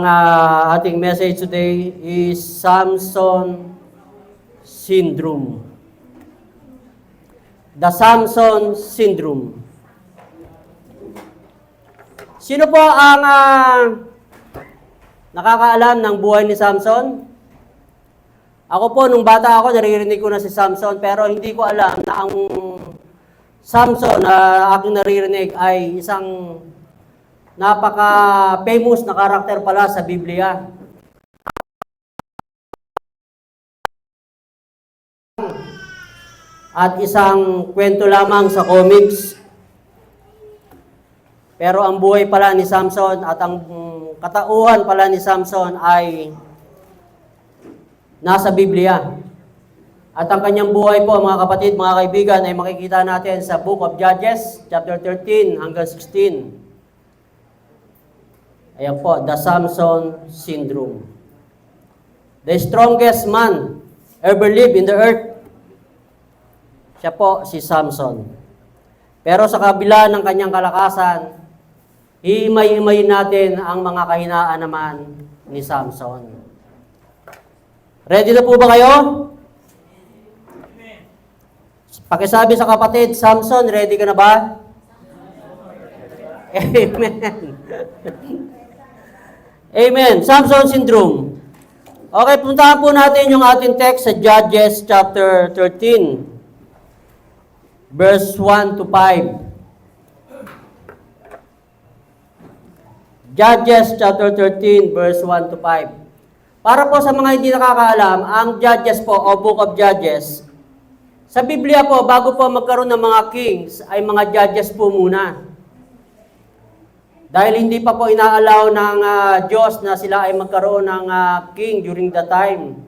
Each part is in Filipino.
Ating message today is Samson Syndrome. The Samson Syndrome. Sino po ang nakakaalam ng buhay ni Samson? Ako po, nung bata ako, naririnig ko na si Samson, pero hindi ko alam na ang Samson na aking naririnig ay isang napaka-famous na karakter pala sa Biblia. At isang kwento lamang sa comics. Pero ang buhay pala ni Samson at ang katauhan pala ni Samson ay nasa Biblia. At ang kanyang buhay po, mga kapatid, mga kaibigan, ay makikita natin sa Book of Judges, chapter 13 hanggang 16. Ayan po, the Samson Syndrome. The strongest man ever lived in the earth. Siya po, si Samson. Pero sa kabila ng kanyang kalakasan, hihimay-himayin natin ang mga kahinaan naman ni Samson. Ready na po ba kayo? Pakisabi sa kapatid, Samson, ready ka na ba? Amen. Amen. Samson Syndrome. Okay, puntahan po natin yung ating text sa Judges chapter 13, verse 1 to 5. Judges chapter 13, verse 1 to 5. Para po sa mga hindi nakakaalam, ang Judges po, o Book of Judges, sa Biblia po, bago po magkaroon ng mga kings, ay mga judges po muna. Dahil hindi pa po inaalaw ng Diyos na sila ay magkaroon ng king during the time.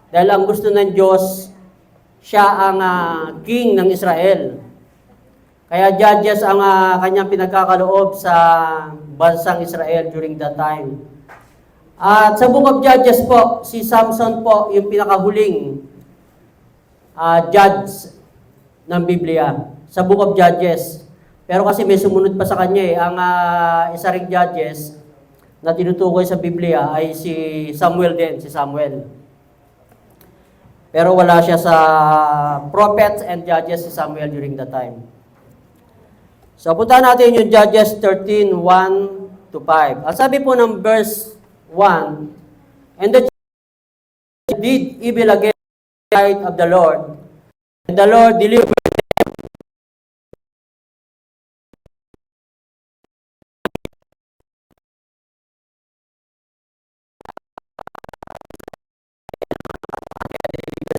Dahil ang gusto ng Diyos, siya ang king ng Israel. Kaya judges ang kanyang pinagkakaloob sa bansang Israel during that time. At sa Book of Judges po, si Samson po yung pinakahuling judge ng Biblia. Sa Book of Judges. Pero kasi may sumunod pa sa kanya ang isa ring judges na tinutukoy sa Biblia ay si Samuel din, si Samuel. Pero wala siya sa prophets and judges si Samuel during that time. So puntahan natin yung Judges 13, 1 to 5. Ang sabi po ng verse 1, and the did evil against the sight of the Lord, and the Lord delivered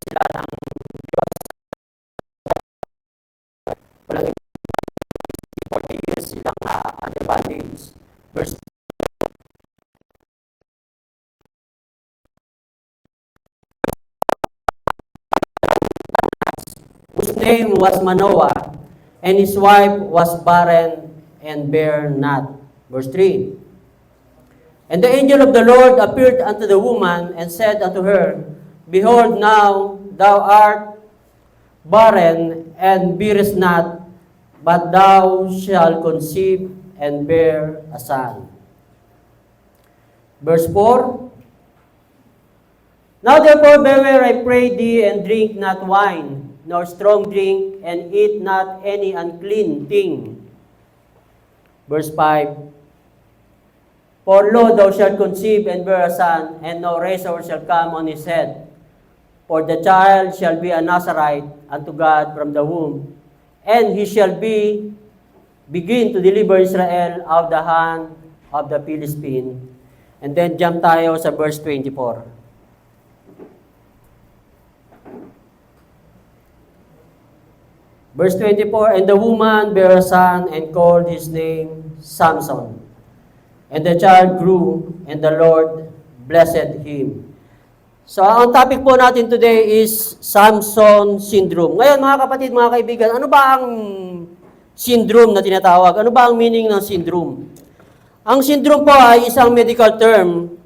sila ng Diyos. Walang 40 years silang under bondage. Verse whose name was Manoah, and his wife was barren and bare not. Verse 3. And the angel of the Lord appeared unto the woman and said unto her, Behold, now thou art barren and bearest not, but thou shalt conceive and bear a son. Verse 4. Now therefore beware, I pray thee, and drink not wine, nor strong drink, and eat not any unclean thing. Verse 5. For lo, thou shalt conceive and bear a son, and no razor shall come on his head. For the child shall be a Nazarite unto God from the womb, and he shall begin to deliver Israel out of the hand of the Philistine. And then jump tayo sa verse 24. Verse 24, and the woman bare a son and called his name Samson. And the child grew, and the Lord blessed him. So, ang topic po natin today is Samson Syndrome. Ngayon, mga kapatid, mga kaibigan, ano ba ang syndrome na tinatawag? Ano ba ang meaning ng syndrome? Ang syndrome po ay isang medical term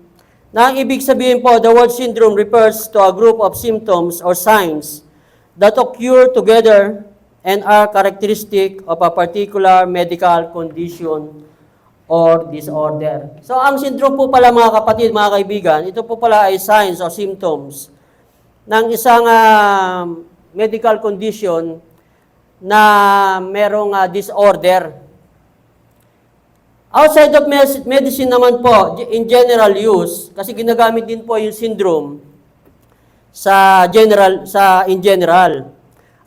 na ang ibig sabihin po, the word syndrome refers to a group of symptoms or signs that occur together and are characteristic of a particular medical condition or disorder. So, ang syndrome po pala mga kapatid, mga kaibigan, ito po pala ay signs or symptoms ng isang medical condition na merong disorder. Outside of medicine naman po, in general use, kasi ginagamit din po yung syndrome in general.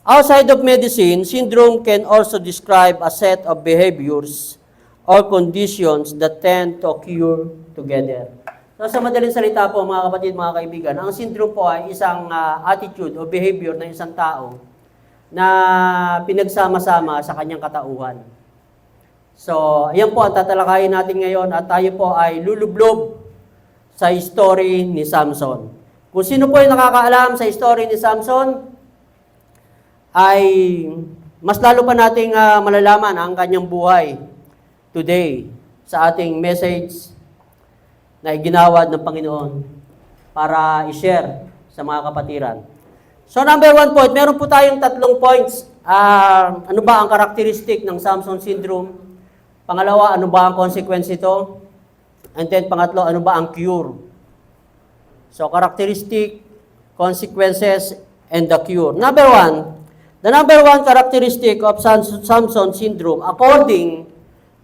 Outside of medicine, syndrome can also describe a set of behaviors or conditions that tend to occur together. So sa madaling salita po mga kapatid, mga kaibigan, ang syndrome po ay isang attitude o behavior ng isang tao na pinagsama-sama sa kanyang katauhan. So, ayan po ang tatalakayin natin ngayon at tayo po ay lulublob sa story ni Samson. Kung sino po yung nakakaalam sa story ni Samson, ay mas lalo pa nating malalaman ang kanyang buhay today sa ating message na iginawad ng Panginoon para i-share sa mga kapatiran. So number 1 point, meron po tayong 3 points. Ano ba ang karakteristik ng Samson syndrome? Pangalawa, ano ba ang consequence ito? And then pangatlo, ano ba ang cure? So characteristic, consequences, and the cure. Number 1, the number 1 characteristic of Samson syndrome, according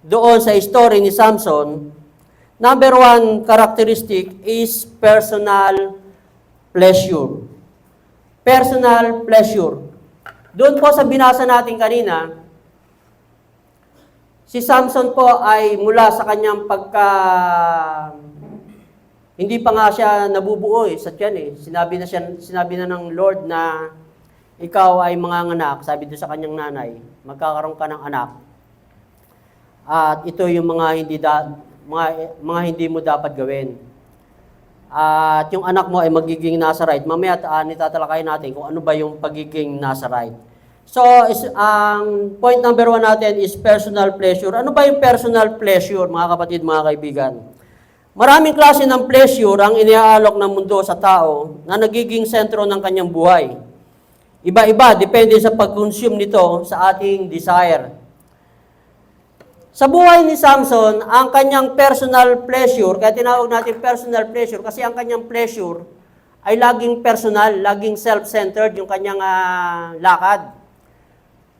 doon sa story ni Samson, number 1 characteristic is personal pleasure. Personal pleasure. Doon po sa binasa natin kanina, si Samson po ay mula sa kanyang hindi pa nga siya nabubuo sa tiyan . Sinabi na ng Lord na ikaw ay manganganak, sabi doon sa kanyang nanay, magkakaroon ka ng anak. At ito yung mga hindi mo dapat gawin. At yung anak mo ay magiging Nazarite. Mamaya nitatalakayin natin kung ano ba yung pagiging Nazarite. So, ang point number 1 natin is personal pleasure. Ano ba yung personal pleasure, mga kapatid, mga kaibigan? Maraming klase ng pleasure ang iniaalok ng mundo sa tao na nagiging sentro ng kanyang buhay. Iba-iba, depende sa pag-consume nito sa ating desire. Sa buhay ni Samson, ang kanyang personal pleasure, kaya tinawag natin personal pleasure, kasi ang kanyang pleasure ay laging personal, laging self-centered yung kanyang lakad.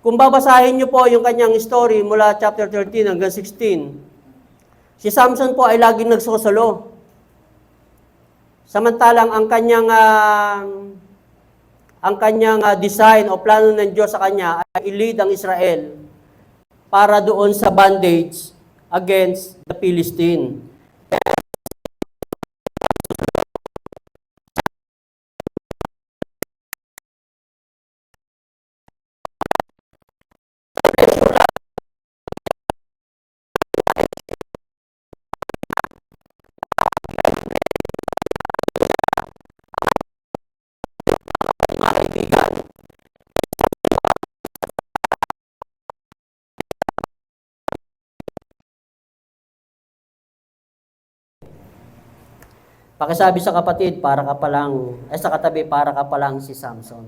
Kung babasahin niyo po yung kanyang story mula chapter 13 hanggang 16, si Samson po ay laging nagsosolo. Samantalang ang kanyang design o plano ng Diyos sa kanya ay i-lead ang Israel para doon sa bondage against the Philistine. Pakisabi sa kapatid, sa katabi, para ka palang si Samson.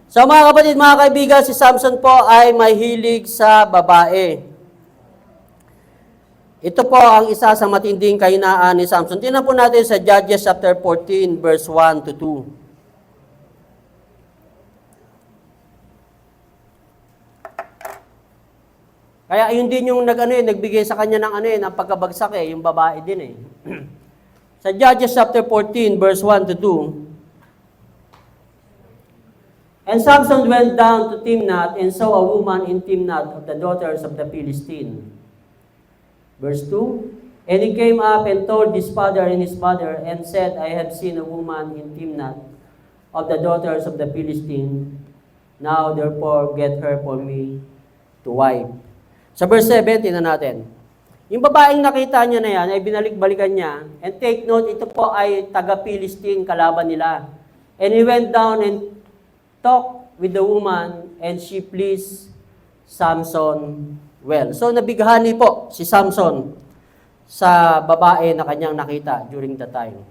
So mga kapatid, mga kaibigan, si Samson po ay may hilig sa babae. Ito po ang isa sa matinding kahinaan ni Samson. Tingnan po natin sa Judges chapter 14, verse 1 to 2. Kaya yun din yung nagbigay sa kanya ng pagkabagsak yung babae din . Sa Judges chapter 14, verse 1 to 2. And Samson went down to Timnath and saw a woman in Timnath of the daughters of the Philistine. Verse 2. And he came up and told his father and his mother and said, I have seen a woman in Timnath of the daughters of the Philistine. Now therefore get her for me to wife. Sa verse 7, tingnan natin. Yung babaeng nakita niya na yan, ay binalik-balikan niya. And take note, ito po ay taga-Philistine, kalaban nila. And he went down and talked with the woman, and she pleased Samson well. So, nabighani po si Samson sa babae na kanyang nakita during the time.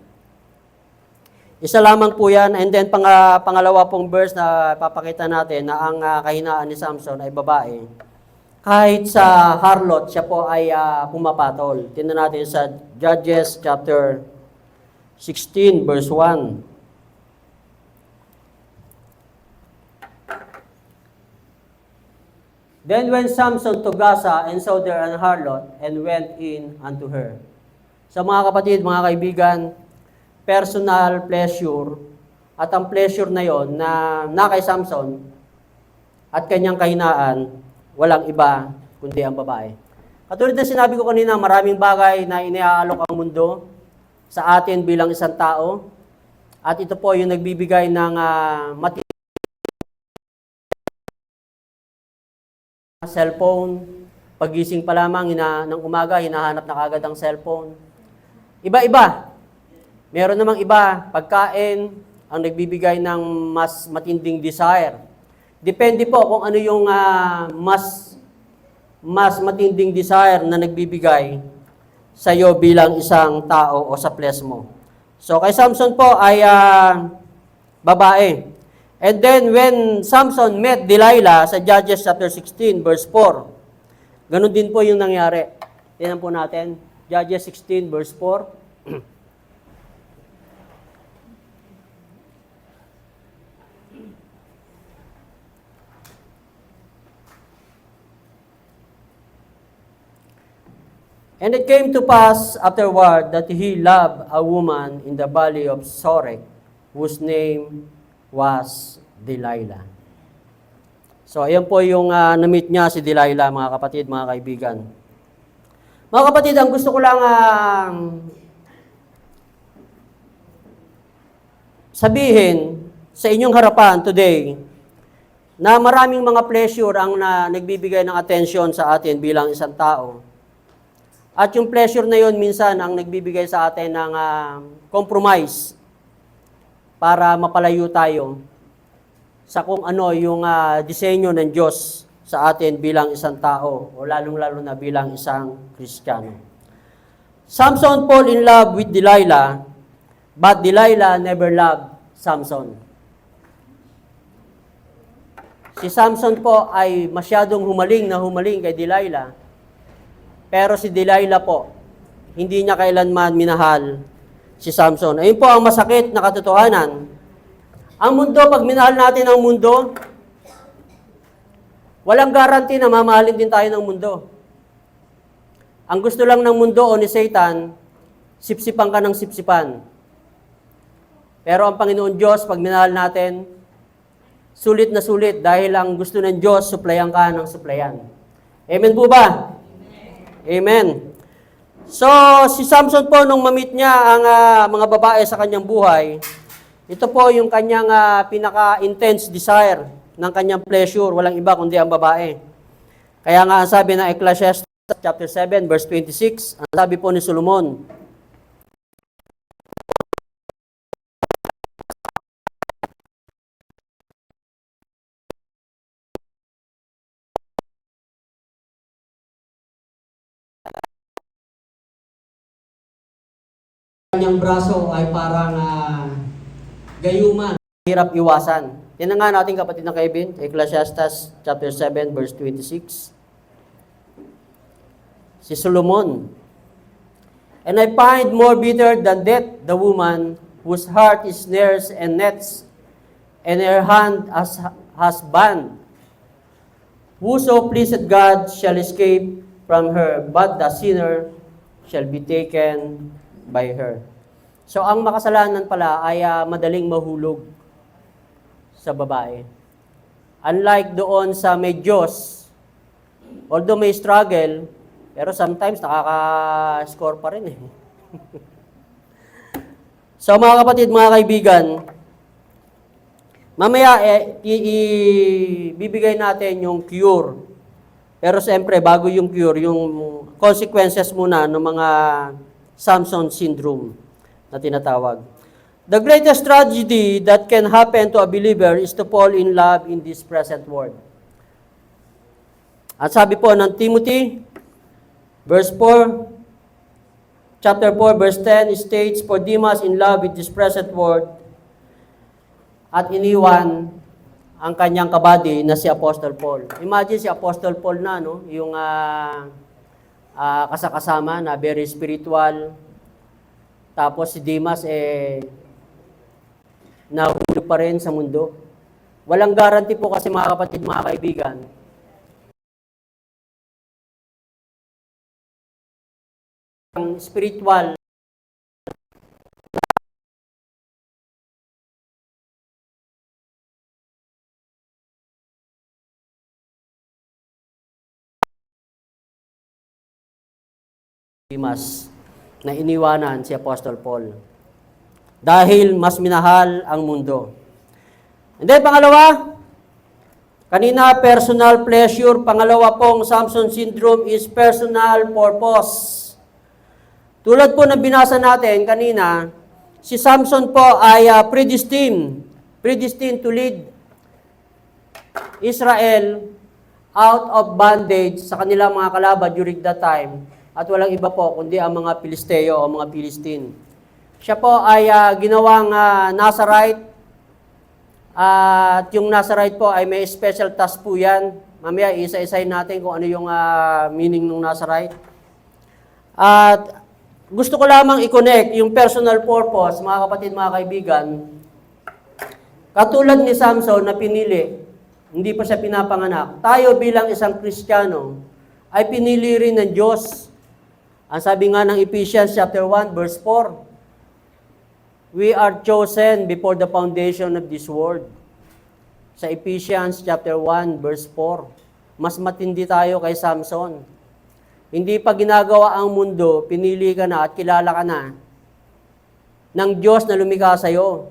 Isa lamang po yan. And then, pangalawa pong verse na papakita natin na ang kahinaan ni Samson ay babae. kahit sa harlot, siya po ay pumapatol. Tingnan natin sa Judges chapter 16, verse 1. Then went Samson to Gaza and saw there an harlot and went in unto her. So mga kapatid, mga kaibigan, personal pleasure, at ang pleasure na yon na kay Samson at kanyang kahinaan, walang iba kundi ang babae. Katulad na sinabi ko kanina, maraming bagay na iniaalok ang mundo sa atin bilang isang tao, at ito po yung nagbibigay ng cellphone. Pagising pa lamang ng umaga, hinahanap na kagad ang cellphone. Iba-iba. Meron namang iba, pagkain, ang nagbibigay ng mas matinding desire. Depende po kung ano yung mas matinding desire na nagbibigay sa iyo bilang isang tao o sa flesh mo. So kay Samson po ay babae. And then when Samson met Delilah sa Judges chapter 16 verse 4, ganun din po yung nangyari. Tingnan po natin, Judges 16 verse 4. And it came to pass afterward that he loved a woman in the valley of Sorek, whose name was Delilah. So, ayan po yung na-meet niya si Delilah, mga kapatid, mga kaibigan. Mga kapatid, ang gusto ko lang sabihin sa inyong harapan today, na maraming mga pleasure ang nagbibigay ng atensyon sa atin bilang isang tao. At yung pleasure na yon minsan ang nagbibigay sa atin ng compromise para mapalayo tayo sa kung ano yung disenyo ng Diyos sa atin bilang isang tao o lalong-lalo na bilang isang Kristiyano. Samson fall in love with Delilah, but Delilah never loved Samson. Si Samson po ay masyadong humaling kay Delilah. Pero si Delilah po, hindi niya kailanman minahal si Samson. Ayun po ang masakit na katotohanan. Ang mundo, pag minahal natin ang mundo, walang guarantee na mamahalin din tayo ng mundo. Ang gusto lang ng mundo o ni Satan, sipsipan ka ng sipsipan. Pero ang Panginoon Diyos, pag minahal natin, sulit na sulit dahil ang gusto ng Diyos, suplayan ka ng suplayan. Amen po ba? Amen. So, si Samson po, nung mamit niya ang mga babae sa kanyang buhay, ito po yung kanyang pinaka-intense desire ng kanyang pleasure. Walang iba kundi ang babae. Kaya nga, ang sabi ng Ecclesiastes chapter 7, verse 26, ang sabi po ni Solomon, kanyang braso ay parang gayuman. Hirap iwasan. Yan nga natin kapatid na Kevin, Ecclesiastes chapter 7 verse 26. Si Solomon. And I find more bitter than death the woman whose heart is snares and nets, and her hand has band. Whoso pleaseth God shall escape from her, but the sinner shall be taken by her. So, ang makasalanan pala ay madaling mahulog sa babae. Unlike doon sa may Diyos, although may struggle, pero sometimes nakaka-score pa rin eh. So, mga kapatid, mga kaibigan, mamaya ibibigay natin yung cure. Pero siyempre, bago yung cure, yung consequences muna ng mga Samson syndrome na tinatawag. The greatest tragedy that can happen to a believer is to fall in love in this present world. At sabi po ng Timothy, verse 4, chapter 4, verse 10 states, For Demas in love with this present world, at iniwan ang kanyang kabady na si Apostle Paul. Imagine si Apostle Paul na, no? Yung kasakasama na very spiritual. Tapos si Demas, nahulog pa rin sa mundo. Walang guarantee po kasi mga kapatid, mga kaibigan. Ang spiritual Demas na iniwanan si Apostle Paul. Dahil mas minahal ang mundo. And then, pangalawa, kanina, personal pleasure. Pangalawa pong Samson syndrome is personal purpose. Tulad po na binasa natin kanina, si Samson po ay predestined to lead Israel out of bondage sa kanilang mga kalaban during that time. At walang iba po, kundi ang mga Pilisteo o mga Philistine. Siya po ay ginawang Nazarite. At yung Nazarite po ay may special task po yan. Mamaya isa-isahin natin kung ano yung meaning ng Nazarite. At gusto ko lamang i-connect yung personal purpose, mga kapatid, mga kaibigan. Katulad ni Samson na pinili, hindi pa siya pinapanganak. Tayo bilang isang Kristiyano ay pinili rin ng Diyos. Ang sabi nga ng Ephesians chapter 1 verse 4, we are chosen before the foundation of this world. Sa Ephesians chapter 1 verse 4, mas matindi tayo kay Samson. Hindi pa ginagawa ang mundo, pinili ka na at kilala ka na ng Diyos na lumikha sa iyo.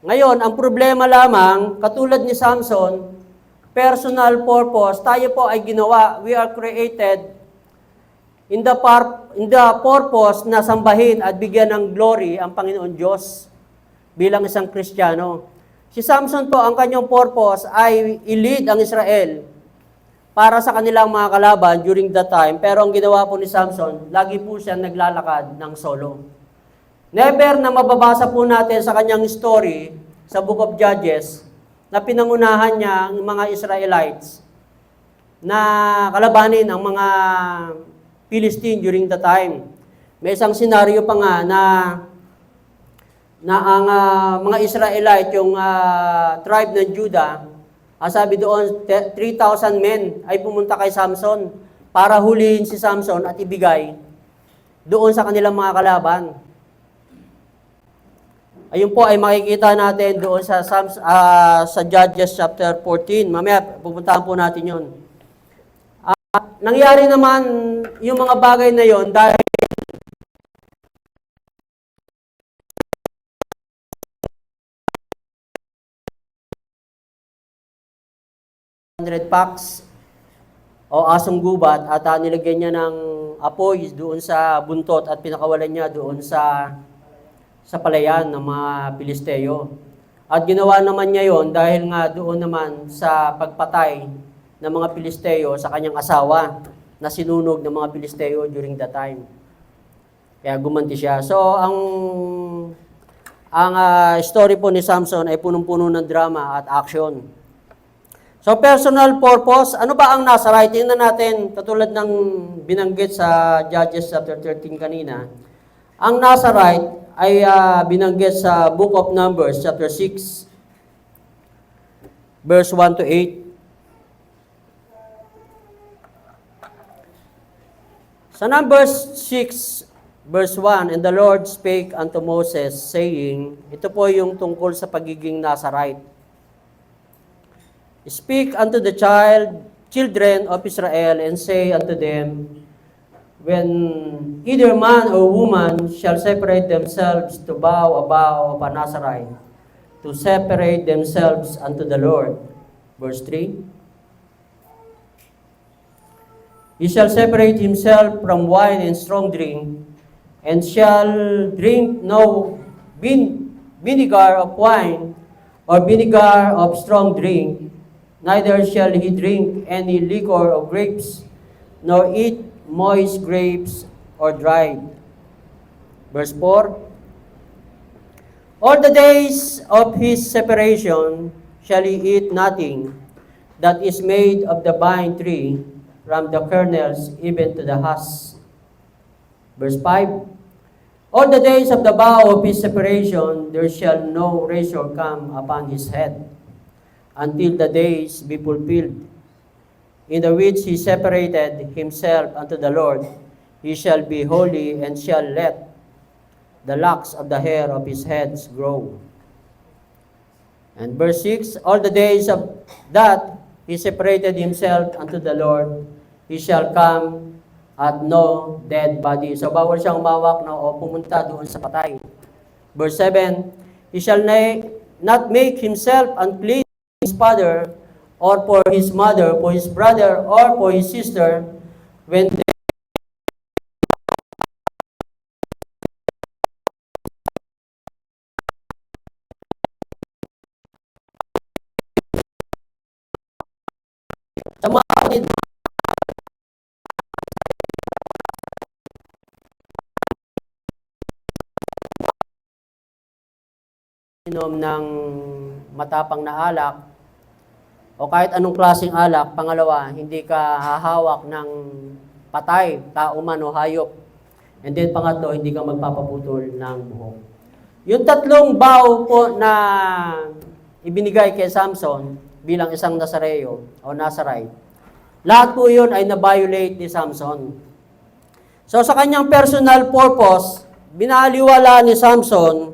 Ngayon, ang problema lamang, katulad ni Samson, personal purpose, tayo po ay ginawa, we are created in the purpose na sambahin at bigyan ng glory ang Panginoon Diyos bilang isang Kristiyano. Si Samson po, ang kanyang purpose ay i-lead ang Israel para sa kanilang mga kalaban during that time. Pero ang ginawa po ni Samson, lagi po siya naglalakad ng solo. Never na mababasa po natin sa kanyang story sa Book of Judges na pinangunahan niya ang mga Israelites na kalabanin ang mga Philistine during the time. May isang senaryo pa nga na ang mga Israelite, yung tribe ng Judah, sabi doon, 3,000 men ay pumunta kay Samson para hulihin si Samson at ibigay doon sa kanilang mga kalaban. Ayun po ay makikita natin doon sa Judges chapter 14. Mamaya pupuntahan po natin yun. Nangyari naman yung mga bagay na yon dahil packs o asong gubat at nilagyan niya ng apoy doon sa buntot at pinakawalan niya doon sa palayan ng mga Pilisteo. At ginawa naman niya yon dahil nga doon naman sa pagpatay ng mga Pilisteo sa kanyang asawa na sinunog ng mga Pilisteo during that time. Kaya gumanti siya. So, ang story po ni Samson ay punong-puno ng drama at action. So, personal purpose, ano ba ang Nazarite? Tingnan natin, katulad ng binanggit sa Judges chapter 13 kanina. Ang Nazarite ay binanggit sa Book of Numbers chapter 6, verse 1 to 8. Sa Numbers 6, verse 1, and the Lord spake unto Moses, saying, ito po yung tungkol sa pagiging Nazarite. Speak unto the children of Israel, and say unto them, when either man or woman shall separate themselves to vow a vow of a Nazarite, to separate themselves unto the Lord. Verse 3, he shall separate himself from wine and strong drink, and shall drink no vinegar of wine, or vinegar of strong drink, neither shall he drink any liquor of grapes, nor eat moist grapes or dried. Verse 4, all the days of his separation shall ye eat nothing that is made of the vine tree, from the kernels even to the husk. Verse 5, all the days of the vow of his separation, there shall no razor come upon his head, until the days be fulfilled, in the which he separated himself unto the Lord. He shall be holy, and shall let the locks of the hair of his head grow. And verse 6, all the days of that he separated himself unto the Lord, he shall come at no dead body. So bawal siyang umawak na o pumunta doon sa patay. Verse 7, he shall not make himself unclean for his father, or for his mother, for his brother, or for his sister, when they sa mga kapatid, inom ng matapang na alak, o kahit anong klaseng alak. Pangalawa, hindi ka hahawak ng patay, tao man o hayop. And then pangatlo, hindi ka magpapaputol ng buhok. Yung tatlong vow po na ibinigay kay Samson bilang isang Nazareo o Nazarite, lahat po yun ay na-violate ni Samson. So sa kanyang personal purpose, binaliwala ni Samson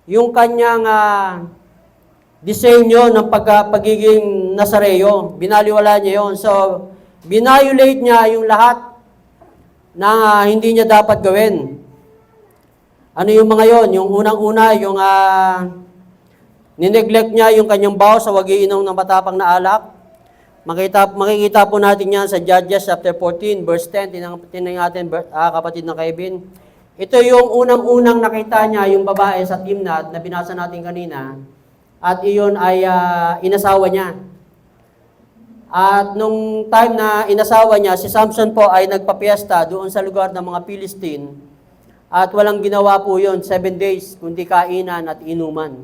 yung kanyang disenyo ng pagiging Nazareo. Binaliwala niya yon. So, binayolate niya yung lahat na hindi niya dapat gawin. Ano yung mga yon? Yung unang-una, yung nineglect niya yung kanyang vow sa wag iinom ng matapang na alak. Makikita po natin yan sa Judges chapter 14, verse 10. Tingnan natin, kapatid ng Kevin. Ito yung unang-unang nakita niya, yung babae sa Timnat na binasa natin kanina. At iyon ay inasawa niya. At nung time na inasawa niya, si Samson po ay nagpapiesta doon sa lugar ng mga Philistine. At walang ginawa po yun, 7 days, kundi kainan at inuman.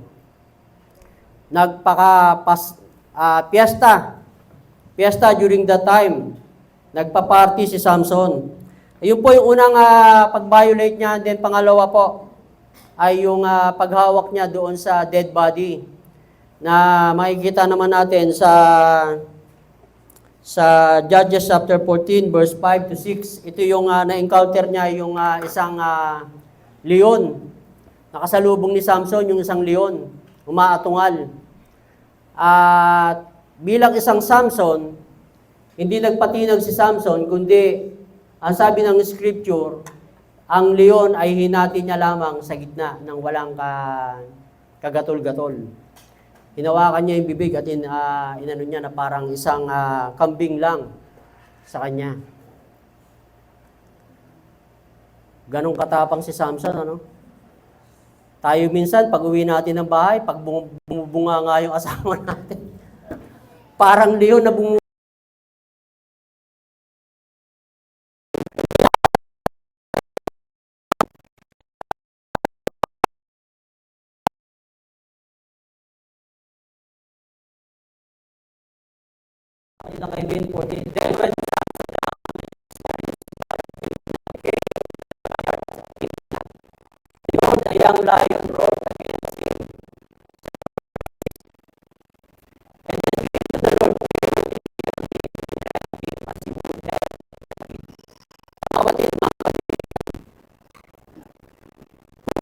Fiesta during that time. Nagpa-party si Samson. Ayun po yung unang pag-violate niya. Then pangalawa po ay yung paghawak niya doon sa dead body. Na makikita naman natin sa Judges chapter 14 verse 5 to 6. Ito yung na-encounter niya yung isang leon. Nakasalubong ni Samson yung isang leon, umaatungal. At bilang isang Samson, hindi nagpatinag si Samson, kundi ang sabi ng scripture, ang leon ay hinati niya lamang sa gitna ng walang kagatol-gatol. Hinawakan niya yung bibig at inano niya na parang isang kambing lang sa kanya. Ganong katapang si Samson, ano? Tayo minsan, pag uwi natin ng bahay, pag bumubunga nga yung asawa natin, parang leon na bumunga. Ng Kevin 14. Then when the young lion roared against him, and then the Lord prepared him as he would have.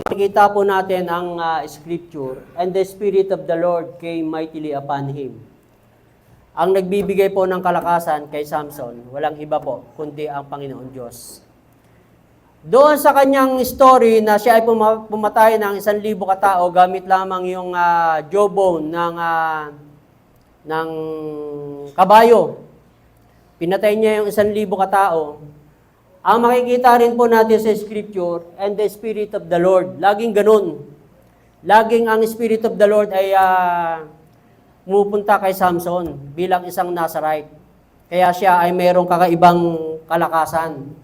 Makikita po natin ang scripture, and the Spirit of the Lord came mightily upon him. Ang nagbibigay po ng kalakasan kay Samson, walang iba po, kundi ang Panginoon Diyos. Doon sa kanyang story na siya ay pumatay ng 1,000 katao gamit lamang yung jawbone ng kabayo. Pinatay niya yung 1,000 katao. Ang makikita rin po natin sa scripture, and the Spirit of the Lord. Laging ganun. Laging ang Spirit of the Lord ay pumupunta kay Samson bilang isang Nazarite. Kaya siya ay mayroong kakaibang kalakasan.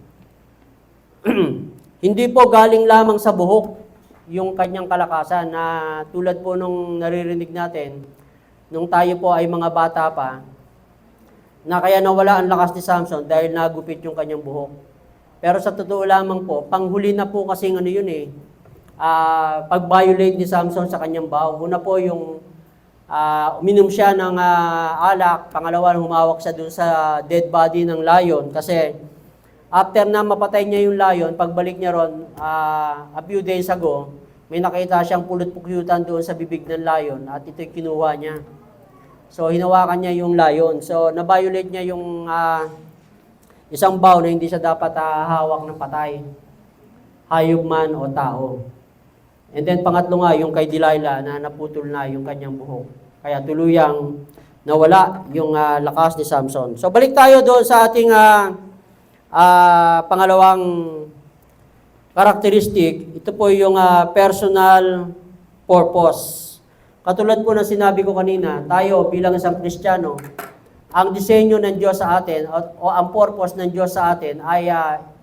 Hindi po galing lamang sa buhok yung kanyang kalakasan na tulad po nung naririnig natin, nung tayo po ay mga bata pa, na kaya nawala ang lakas ni Samson dahil nagupit yung kanyang buhok. Pero sa totoo lamang po, panghuli na po kasing ano yun pag-violate ni Samson sa kanyang vow. Una po yung uminom siya ng alak, pangalawa humawak siya dun sa dead body ng lion kasi after na mapatay niya yung lion, pagbalik niya ron, a few days ago, may nakita siyang pulot-pukyutan doon sa bibig ng lion at ito'y kinuha niya. So, hinawakan niya yung lion. So, na-violate niya yung isang vow na hindi siya dapat hawak ng patay. Hayop man o tao. And then, pangatlo nga, yung kay Delilah na naputol na yung kanyang buhok. Kaya tuluyang nawala yung lakas ni Samson. So, balik tayo doon sa ating pangalawang karakteristik. Ito po yung personal purpose. Katulad po na sinabi ko kanina, tayo bilang isang Kristiyano, ang disenyo ng Diyos sa atin o ang purpose ng Diyos sa atin ay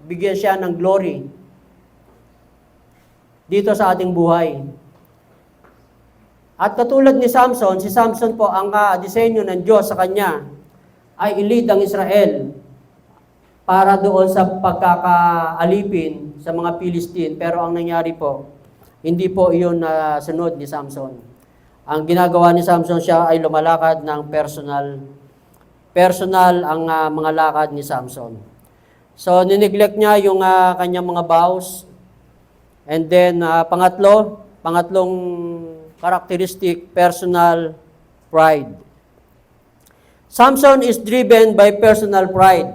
bigyan siya ng glory dito sa ating buhay. At katulad ni Samson, si Samson po, ang disenyo ng Diyos sa kanya ay i-lead ang Israel para doon sa pagkakaalipin sa mga Philistine. Pero ang nangyari po, hindi po iyon na sunod ni Samson. Ang ginagawa ni Samson, siya ay lumalakad ng personal ang mga lakad ni Samson. So, nineglect niya yung kanyang mga vows. And then, pangatlong characteristic, personal pride. Samson is driven by personal pride.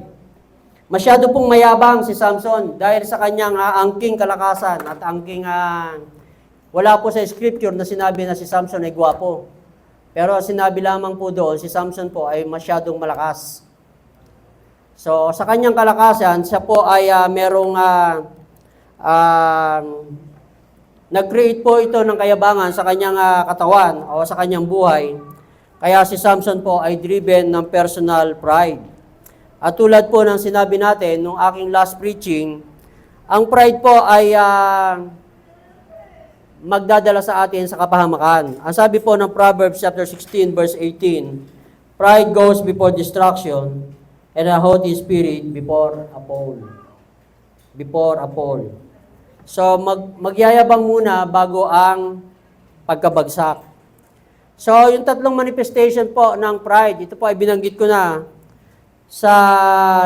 Masyado pong mayabang si Samson dahil sa kanyang angking kalakasan at angking wala po sa scripture na sinabi na si Samson ay gwapo. Pero sinabi lamang po doon, si Samson po ay masyadong malakas. So, sa kanyang kalakasan, siya po ay merong nag-create po ito ng kayabangan sa kanyang katawan o sa kanyang buhay. Kaya si Samson po ay driven ng personal pride. At tulad po ng sinabi natin nung aking last preaching, ang pride po ay magdadala sa atin sa kapahamakan. Ang sabi po ng Proverbs chapter 16 verse 18, pride goes before destruction and a haughty spirit before a fall. Before a fall. So magyayabang muna bago ang pagkabagsak. So yung tatlong manifestation po ng pride, ito po ay binanggit ko na sa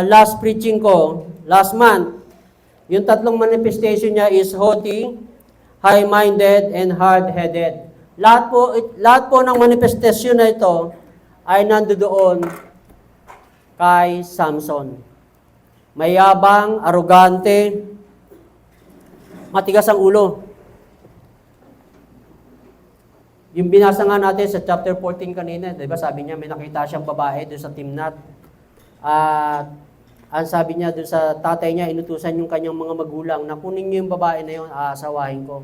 last preaching ko, last month. Yung tatlong manifestation niya is haughty, high-minded, and hard-headed. Lahat po ng manifestation na ito ay nandoon kay Samson. Mayabang, arugante, matigas ang ulo. Yung binasa nga natin sa chapter 14 kanina, di ba sabi niya may nakita siyang babae doon sa Timnat. At ang sabi niya doon sa tatay niya, inutusan yung kanyang mga magulang na kunin niyo yung babae na yun, aasawahin ko.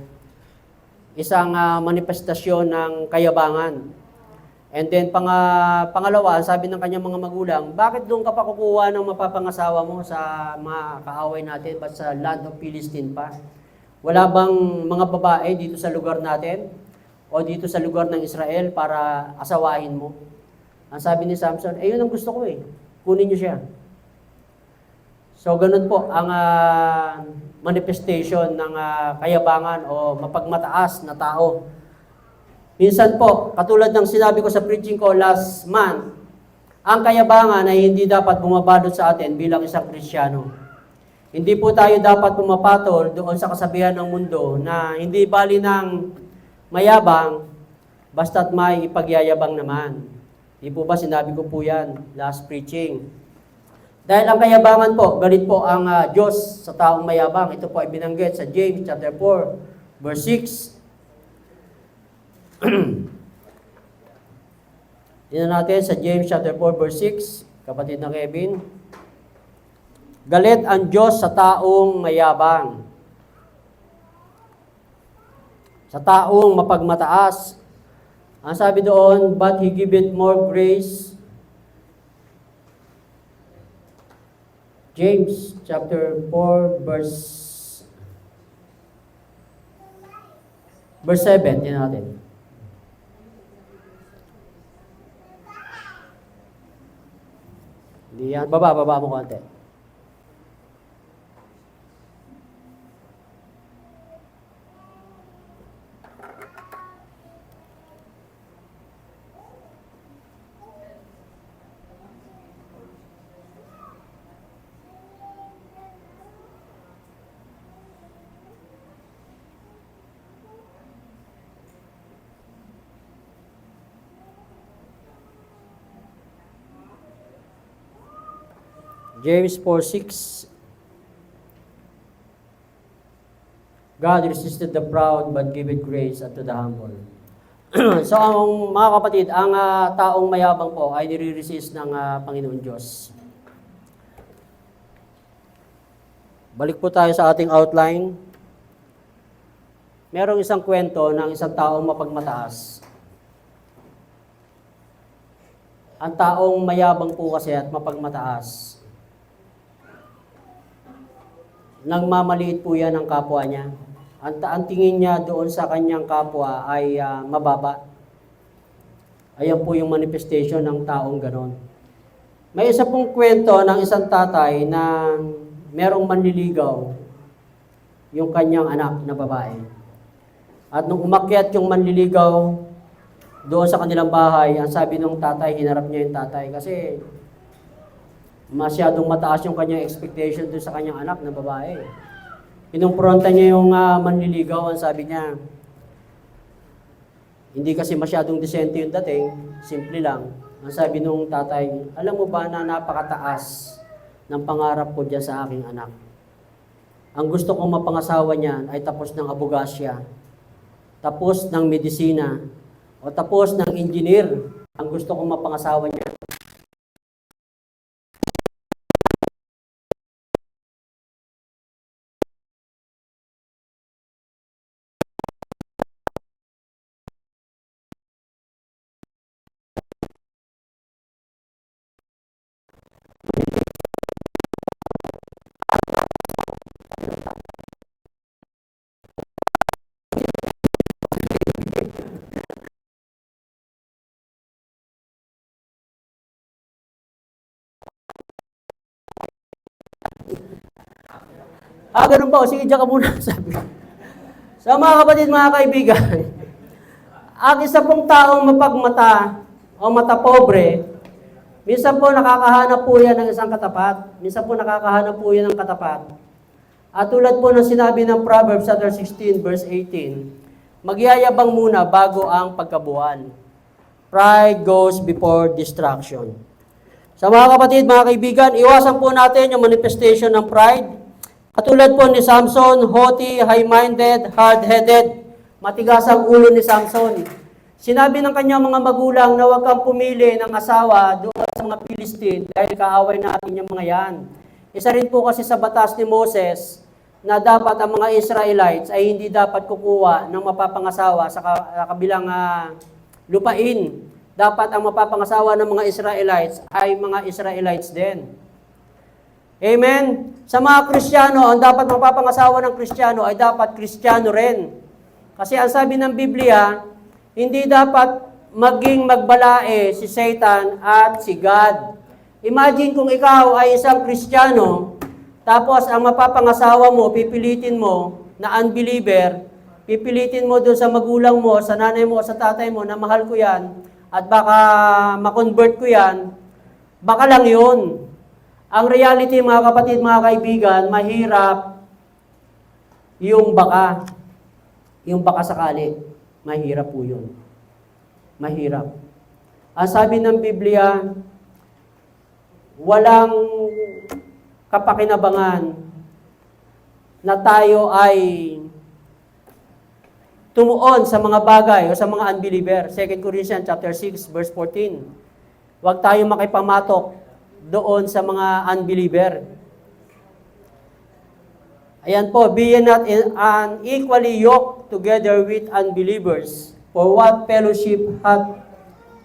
Isang manifestasyon ng kayabangan. And then pangalawa, sabi ng kanyang mga magulang, bakit doon ka pa kukuha ng mapapangasawa mo sa mga kaaway natin, ba't sa land of Philistine pa? Wala bang mga babae dito sa lugar natin o dito sa lugar ng Israel para asawahin mo? Ang sabi ni Samson, yun ang gusto ko kunin niyo siya. So, ganun po ang manifestation ng kayabangan o mapagmataas na tao. Minsan po, katulad ng sinabi ko sa preaching ko last month, ang kayabangan ay hindi dapat bumabalot sa atin bilang isang Kristiyano. Hindi po tayo dapat pumapatol doon sa kasabihan ng mundo na hindi bali ng mayabang, basta't may ipagyayabang naman. Di po ba sinabi ko po yan last preaching? Dahil ang kayabangan po, galit po ang Diyos sa taong mayabang. Ito po ay binanggit sa James chapter 4, verse 6. Tingnan natin sa James chapter 4, verse 6, kapatid na Kevin. Galit ang Diyos sa taong mayabang. Sa taong mapagmataas. Ang sabi doon, but He giveth more grace. James chapter 4 verse 7, tingnan natin. Yan, baba mo konti. James 4:6. God resisted the proud but giveth grace unto the humble. So ang mga kapatid, ang taong mayabang po ay nire-resist ng Panginoon Diyos. Balik po tayo sa ating outline. Merong isang kwento ng isang taong mapagmataas. Ang taong mayabang po kasi at mapagmataas, nang mamaliit po yan ang kapwa niya. Ang tingin niya doon sa kanyang kapwa ay mababa. Ayan po yung manifestation ng taong ganon. May isa pong kwento ng isang tatay na merong manliligaw yung kanyang anak na babae. At nung umakyat yung manliligaw doon sa kanilang bahay, ang sabi ng tatay, hinarap niya yung tatay kasi masyadong mataas yung kanyang expectation doon sa kanyang anak na babae. Pinumpronta niya yung manliligaw, ang sabi niya, hindi kasi masyadong disente yung dating, simple lang. Ang sabi nung tatay, alam mo ba na napakataas ng pangarap ko dyan sa aking anak? Ang gusto kong mapangasawa niyan ay tapos ng abogasya, tapos ng medisina, o tapos ng engineer. Ang gusto kong mapangasawa niya. Ganun ba? O, sige, diyan ka muna, sabi. So, mga kapatid, mga kaibigan, ang isa pong taong mapagmata o mata pobre, minsan po nakakahanap po yan ng isang katapat. Minsan po nakakahanap po yan ng katapat. At tulad po ng sinabi ng Proverbs chapter 16, verse 18, magyayabang muna bago ang pagkabuan. Pride goes before destruction. Sa mga kapatid, mga kaibigan, iwasan po natin yung manifestation ng pride. Katulad po ni Samson, haughty, high-minded, hard-headed, matigas ang ulo ni Samson. Sinabi ng kanyang mga magulang na huwag kang pumili ng asawa doon sa mga Philistine dahil kaaway natin yung mga yan. Isa rin po kasi sa batas ni Moses na dapat ang mga Israelites ay hindi dapat kukuha ng mapapangasawa sa kabilang lupain. Dapat ang mapapangasawa ng mga Israelites ay mga Israelites din. Amen? Sa mga Kristiyano, ang dapat mapapangasawa ng Kristiyano ay dapat Kristiyano rin. Kasi ang sabi ng Biblia, hindi dapat maging magbalae si Satan at si God. Imagine kung ikaw ay isang Kristiyano, tapos ang mapapangasawa mo, pipilitin mo na unbeliever, pipilitin mo doon sa magulang mo, sa nanay mo, sa tatay mo, na mahal ko yan, at baka makonvert ko yan, baka lang yun. Ang reality, mga kapatid, mga kaibigan, mahirap yung baka. Yung baka sakali, mahirap po yun. Mahirap. Ang sabi ng Biblia, walang kapakinabangan na tayo ay tumuon sa mga bagay o sa mga unbeliever. 2 Corinthians chapter 6, verse 14. Huwag tayo makipamatok doon sa mga unbeliever. Ayan po, be ye not unequally yoked together with unbelievers. For what fellowship hath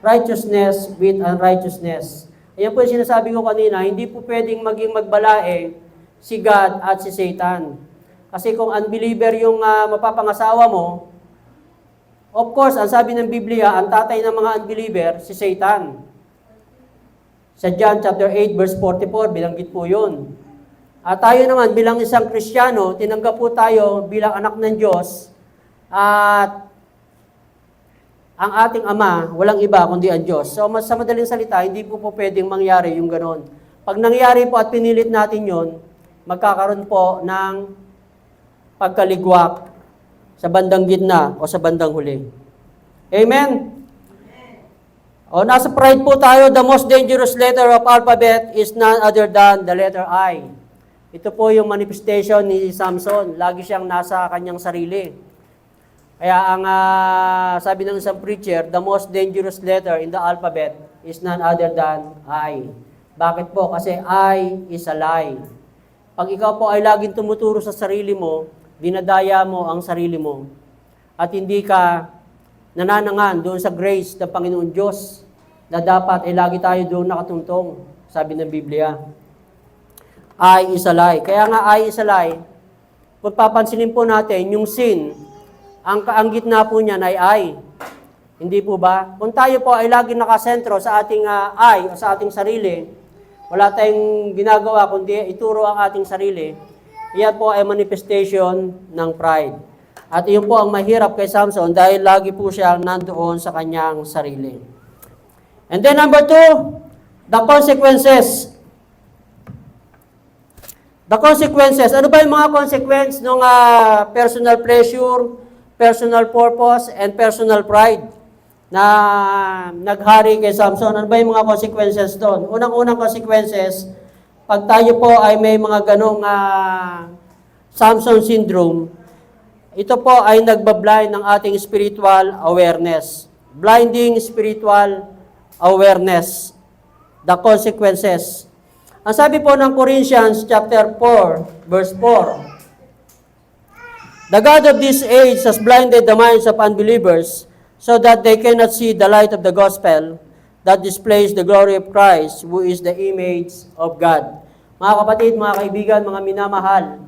righteousness with unrighteousness? Ayan po yung sinasabi ko kanina, hindi po pwedeng maging magbalae si God at si Satan. Kasi kung unbeliever yung mapapangasawa mo, of course, ang sabi ng Biblia, ang tatay ng mga unbeliever, si Satan. Sa John chapter 8 verse 44, binanggit po yun. At tayo naman bilang isang Kristiyano, tinanggap po tayo bilang anak ng Diyos at ang ating Ama, walang iba kundi ang Diyos. So sa madaling salita, hindi po pwedeng mangyari yung ganon. Pag nangyari po at pinilit natin yon, magkakaroon po ng pagkaligwak sa bandang gitna o sa bandang huli. Amen? O nasa pride po tayo, the most dangerous letter of alphabet is none other than the letter I. Ito po yung manifestation ni Samson. Lagi siyang nasa kanyang sarili. Kaya ang sabi ng isang preacher, the most dangerous letter in the alphabet is none other than I. Bakit po? Kasi I is a lie. Pag ikaw po ay laging tumuturo sa sarili mo, dinadaya mo ang sarili mo. At hindi ka nananangan doon sa grace ng Panginoon Diyos na dapat ay lagi tayo doon nakatuntong, sabi ng Biblia. I is a lie. Kaya nga I is a lie, kung papansinin po natin, yung sin, ang gitna po niyan ay I. Hindi po ba? Kung tayo po ay lagi nakasentro sa ating I o sa ating sarili, wala tayong ginagawa kundi ituro ang ating sarili, iyan po ay manifestation ng pride. At iyon po ang mahirap kay Samson dahil lagi po siya nandoon sa kanyang sarili. And then number 2, the consequences. The consequences. Ano ba yung mga consequences ng personal pleasure, personal purpose, and personal pride na naghari kay Samson? Ano ba yung mga consequences doon? Unang-unang consequences, pag tayo po ay may mga ganong Samson syndrome, ito po ay nagbablind ng ating spiritual awareness. Blinding spiritual awareness. The consequences. Ang sabi po ng Corinthians chapter 4, verse 4, the God of this age has blinded the minds of unbelievers so that they cannot see the light of the gospel that displays the glory of Christ, who is the image of God. Mga kapatid, mga kaibigan, mga minamahal,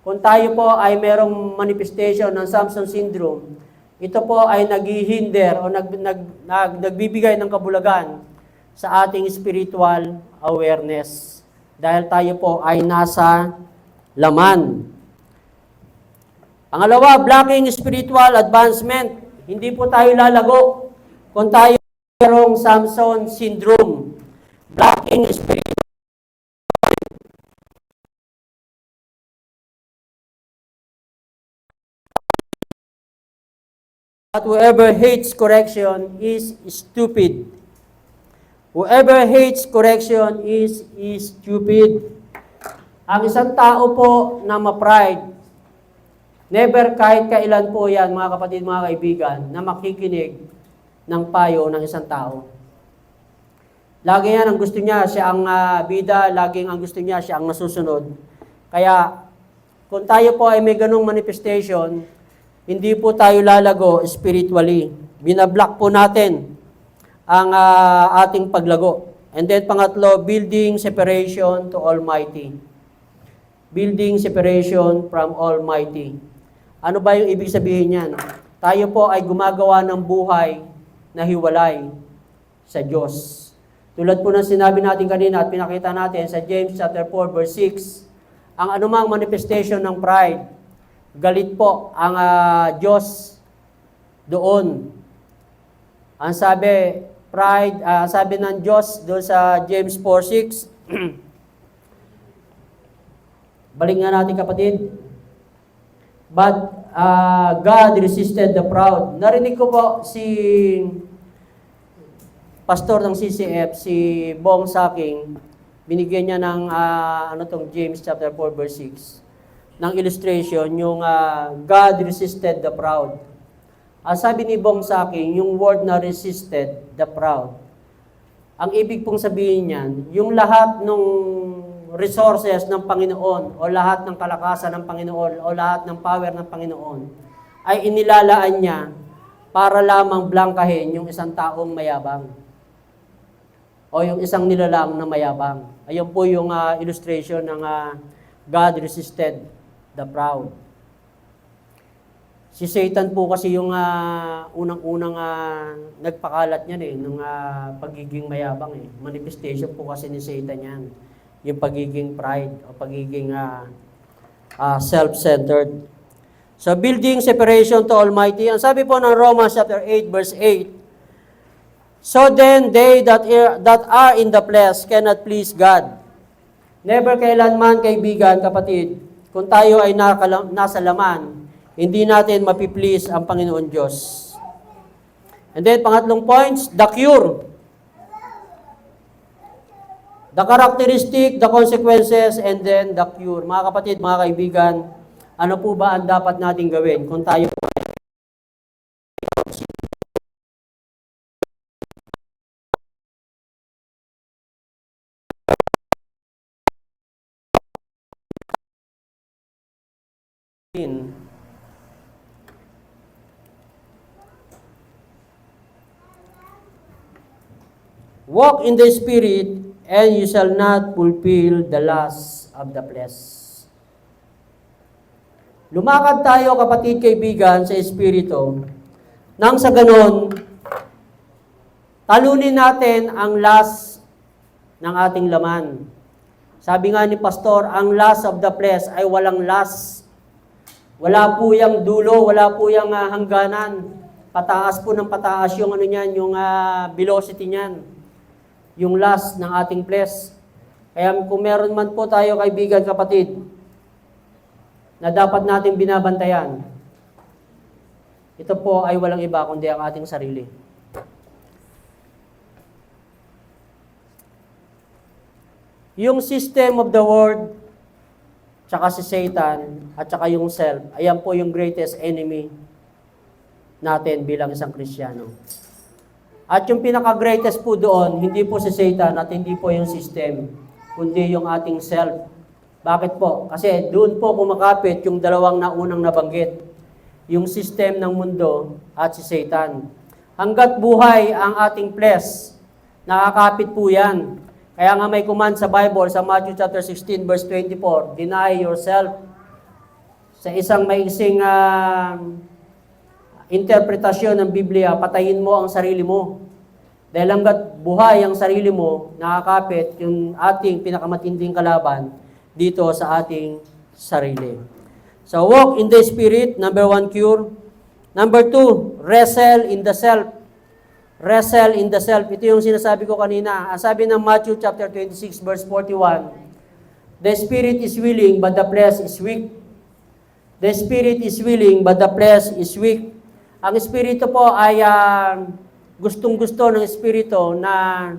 kung tayo po ay merong manifestation ng Samson syndrome, ito po ay naghihinder o nagbibigay ng kabulagan sa ating spiritual awareness. Dahil tayo po ay nasa laman. Pangalawa, blocking spiritual advancement. Hindi po tayo lalago kung tayo mayroong Samson syndrome. Blocking spiritual. But whoever hates correction is stupid. Whoever hates correction is stupid. Ang isang tao po na ma-pride, never kahit kailan po yan, mga kapatid, mga kaibigan, na makikinig ng payo ng isang tao. Lagi yan ang gusto niya, siya ang bida, laging ang gusto niya, siya ang nasusunod. Kaya, kung tayo po ay may ganong manifestation, hindi po tayo lalago spiritually. Binablock po natin ang ating paglago. And then pangatlo, building separation to Almighty. Building separation from Almighty. Ano ba yung ibig sabihin niyan? Tayo po ay gumagawa ng buhay na hiwalay sa Diyos. Tulad po ng sinabi natin kanina at pinakita natin sa James chapter 4 verse 6, ang anumang manifestation ng pride, galit po ang Diyos doon. Ang sabi, pride, sabi ng Diyos doon sa James 4:6. Balik nga natin kapatid. But God resisted the proud. Narinig ko po si pastor ng CCF, si Bong Saking, binigyan niya ng James chapter 4 verse 6 ng illustration, yung God resisted the proud. Sabi ni Bong Saking, yung word na resisted, the proud. Ang ibig pong sabihin niyan, yung lahat ng resources ng Panginoon o lahat ng kalakasan ng Panginoon o lahat ng power ng Panginoon ay inilalaan niya para lamang blangkahin yung isang taong mayabang o yung isang nilalang na mayabang. Ayun po yung illustration ng God resisted the proud. Si Satan po kasi yung unang-unang nagpakalat niyan nung pagiging mayabang Manifestation po kasi ni Satan yan. Yung pagiging pride o pagiging self-centered. So building separation to Almighty. Ang sabi po ng Romans chapter 8 verse 8, so then they that are in the flesh cannot please God. Never kailanman, kaibigan, kapatid, kung tayo ay nasa laman, hindi natin mapiplease ang Panginoon Diyos. And then, pangatlong points, the cure. The characteristic, the consequences, and then the cure. Mga kapatid, mga kaibigan, ano po ba ang dapat natin gawin kung tayo po ay walk in the Spirit, and you shall not fulfill the lust of the flesh. Lumakad tayo, kapatid, kaibigan, sa Espiritu, nang sa ganon, talunin natin ang lust ng ating laman. Sabi nga ni Pastor, ang lust of the flesh ay walang lust. Wala po yung dulo, wala po yung hangganan. Pataas po ng pataas yung yung velocity niyan. Yung lust ng ating flesh. Kaya kung meron man po tayo, kaibigan, kapatid, na dapat natin binabantayan, ito po ay walang iba kundi ang ating sarili. Yung system of the world, tsaka si Satan, at tsaka yung self, ayan po yung greatest enemy natin bilang isang Kristiyano. At yung pinaka-greatest po doon, hindi po si Satan at hindi po yung system, kundi yung ating self. Bakit po? Kasi doon po kumakapit yung dalawang naunang nabanggit, yung system ng mundo at si Satan. Hanggat buhay ang ating flesh, nakakapit po yan. Kaya nga may command sa Bible, sa Matthew chapter 16, verse 24, deny yourself. Sa isang maiksing interpretasyon ng Biblia, patayin mo ang sarili mo. Dahil hanggat buhay ang sarili mo, nakakapit yung ating pinakamatinding kalaban dito sa ating sarili. So, walk in the Spirit, number 1, cure. Number 2, wrestle in the self. Wrestle in the self. Ito yung sinasabi ko kanina. Ang sabi ng Matthew chapter 26, verse 41, the Spirit is willing, but the flesh is weak. The Spirit is willing, but the flesh is weak. Ang Espiritu po ay gustong-gusto ng Espiritu na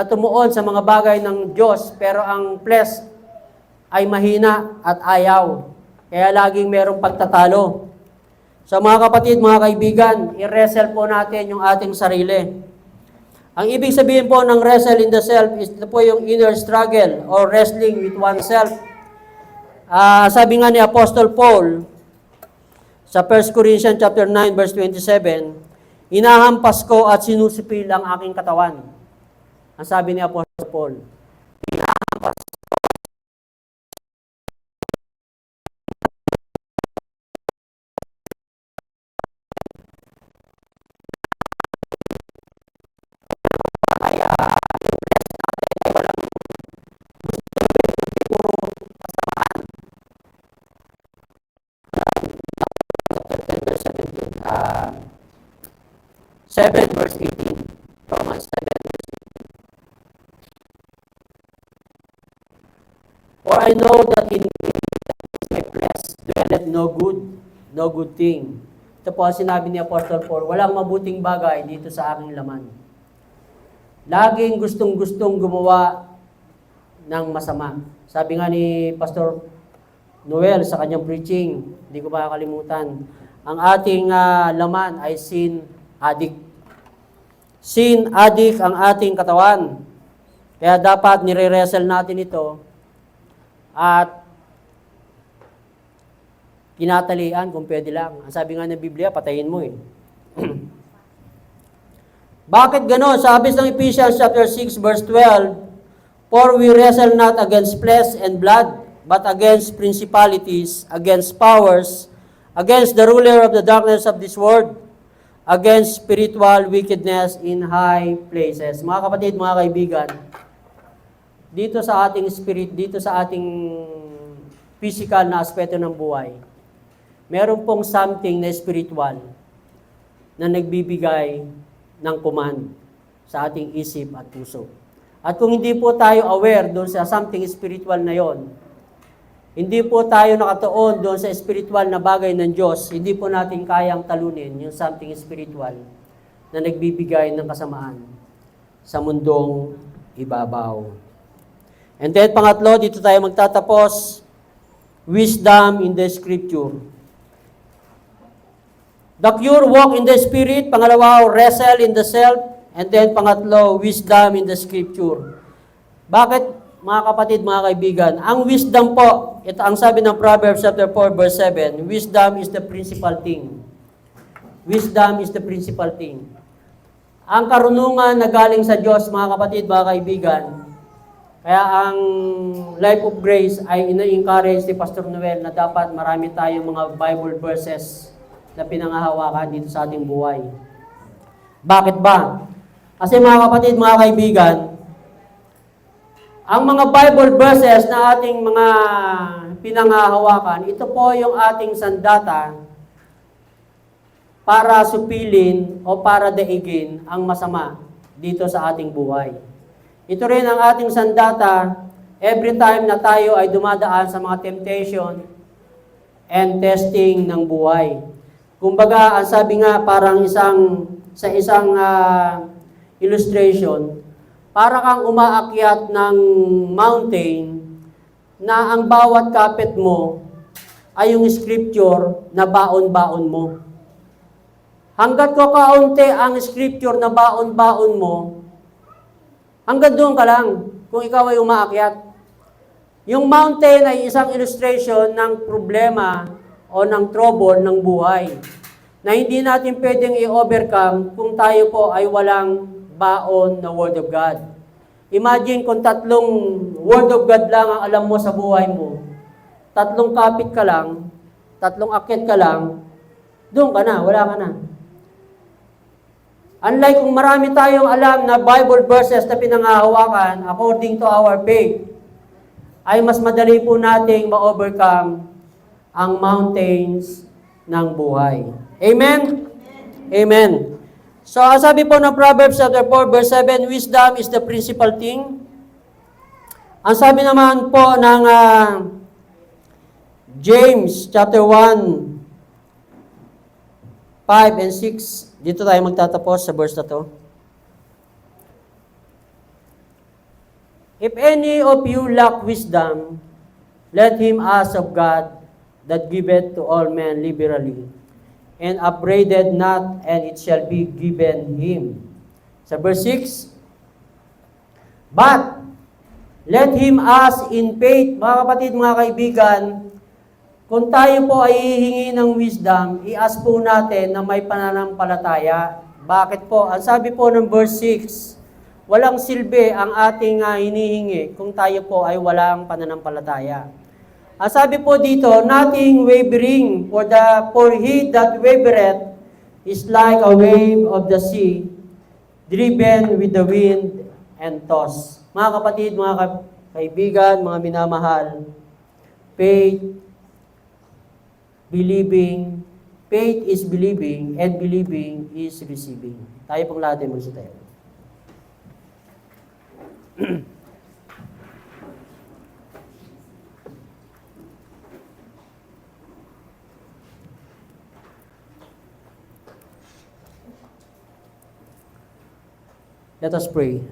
tumuon sa mga bagay ng Diyos, pero ang flesh ay mahina at ayaw. Kaya laging merong pagtatalo. So mga kapatid, mga kaibigan, i-wrestle po natin yung ating sarili. Ang ibig sabihin po ng wrestle in the self is ito po yung inner struggle or wrestling with oneself. Sabi nga ni Apostle Paul, sa 1 Corinthians chapter 9 verse 27, inahampas ko at sinusipil ang aking katawan. Ang sabi ni Apostle Paul, inahampas verse 17. 7 verse 18. Romans 7 verse 18. For I know that in my flesh dwelleth no good thing. Ito po ang sinabi ni Apostle Paul, walang mabuting bagay dito sa aking laman. Laging gustong-gustong gumawa ng masama. Sabi nga ni Pastor Noel sa kanyang preaching, hindi ko makakalimutan, ang ating laman ay sin addict. Sin addict ang ating katawan. Kaya dapat nire-wrestle natin ito at kinatalian kung pwede lang. Ang sabi nga ng Biblia, patayin mo eh. Bakit gano'n? Sabi ng Ephesians chapter 6 verse 12, for we wrestle not against flesh and blood, but against principalities, against powers, against the ruler of the darkness of this world, against spiritual wickedness in high places. Mga kapatid, mga kaibigan, dito sa ating spirit, dito sa ating physical na aspeto ng buhay, meron pong something na spiritual na nagbibigay ng command sa ating isip at puso. At kung hindi po tayo aware doon sa something spiritual na yon, hindi po tayo nakatuon doon sa spiritual na bagay ng Diyos, hindi po natin kayang talunin yung something spiritual na nagbibigay ng kasamaan sa mundong ibabaw. And then pangatlo, dito tayo magtatapos, wisdom in the Scripture. The pure walk in the Spirit. Pangalawa, wrestle in the self. And then pangatlo, wisdom in the Scripture. Bakit, mga kapatid, mga kaibigan? Ang wisdom po, ito ang sabi ng Proverbs chapter 4, verse 7, wisdom is the principal thing. Wisdom is the principal thing. Ang karunungan na galing sa Diyos, mga kapatid, mga kaibigan, kaya ang Life of Grace ay ina-encourage si Pastor Noel na dapat marami tayong mga Bible verses na pinangahawakan dito sa ating buhay. Bakit ba? Kasi mga kapatid, mga kaibigan, ang mga Bible verses na ating mga pinangahawakan, ito po yung ating sandata para supilin o para daigin ang masama dito sa ating buhay. Ito rin ang ating sandata every time na tayo ay dumadaan sa mga temptation and testing ng buhay. Kumbaga, ang sabi nga parang sa isang illustration, para kang umaakyat ng mountain na ang bawat kapit mo ay yung scripture na baon-baon mo. Hanggat ko kaunti ang scripture na baon-baon mo, hanggang doon ka lang kung ikaw ay umaakyat. Yung mountain ay isang illustration ng problema o ng trouble ng buhay na hindi natin pwedeng i-overcome kung tayo po ay walang baon na Word of God. Imagine kung 3 Word of God lang ang alam mo sa buhay mo, 3 kapit ka lang, 3 akyat ka lang, doon ka na, wala ka na. Unlike kung marami tayong alam na Bible verses na pinangahawakan according to our faith, ay mas madali po nating ma-overcome ang mountains ng buhay. Amen? Amen. So, sabi po ng Proverbs chapter 4, verse 7, wisdom is the principal thing. Ang sabi naman po ng James chapter 1, 5 and 6, dito tayo magtatapos sa verse na to. If any of you lack wisdom, let him ask of God, that giveth to all men liberally, and upbraided not, and it shall be given him. Sa verse 6, but let him ask in faith. Mga kapatid, mga kaibigan, kung tayo po ay hihingi ng wisdom, i-ask po natin na may pananampalataya. Bakit po? Ang sabi po ng verse 6, walang silbi ang ating hinihingi kung tayo po ay walang pananampalataya. Ang sabi po dito, nothing wavering, for he that wavereth is like a wave of the sea, driven with the wind and tossed. Mga kapatid, mga kaibigan, mga minamahal, faith is believing, and believing is receiving. Tayo pong lahat ay magsitayo. Let us pray.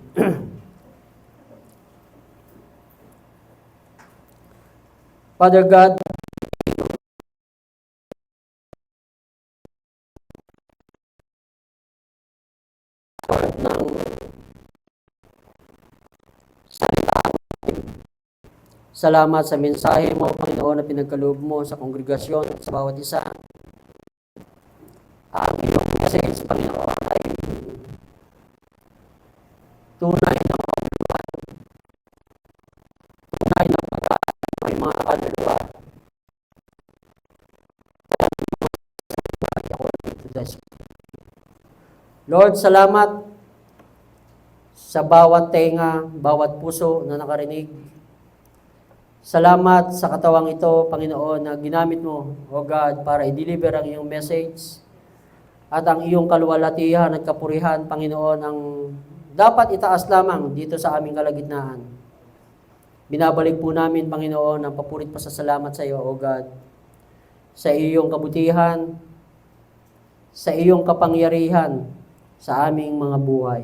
Father God, salamat sa mensahe mo, Panginoon, na pinagkaloob mo sa kongregasyon at sa bawat isa. Ang iyong message, Panginoon, ay tunay na maguluhan, tunay na pagkain ng mga kaluluwa. bless you. Lord, salamat sa bawat tenga, bawat puso na nakarinig. Salamat sa katawang ito, Panginoon, na ginamit mo, O God, para i-deliver ang iyong message at ang iyong kaluwalhatihan at kapurihan, Panginoon, ang dapat itaas lamang dito sa aming kalagitnaan. Binabalik po namin, Panginoon, ang papurit pasasalamat sa iyo, O God, sa iyong kabutihan, sa iyong kapangyarihan sa aming mga buhay.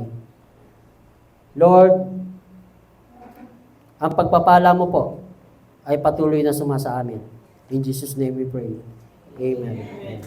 Lord, ang pagpapala mo po ay patuloy na sumasa amin. In Jesus' name we pray. Amen.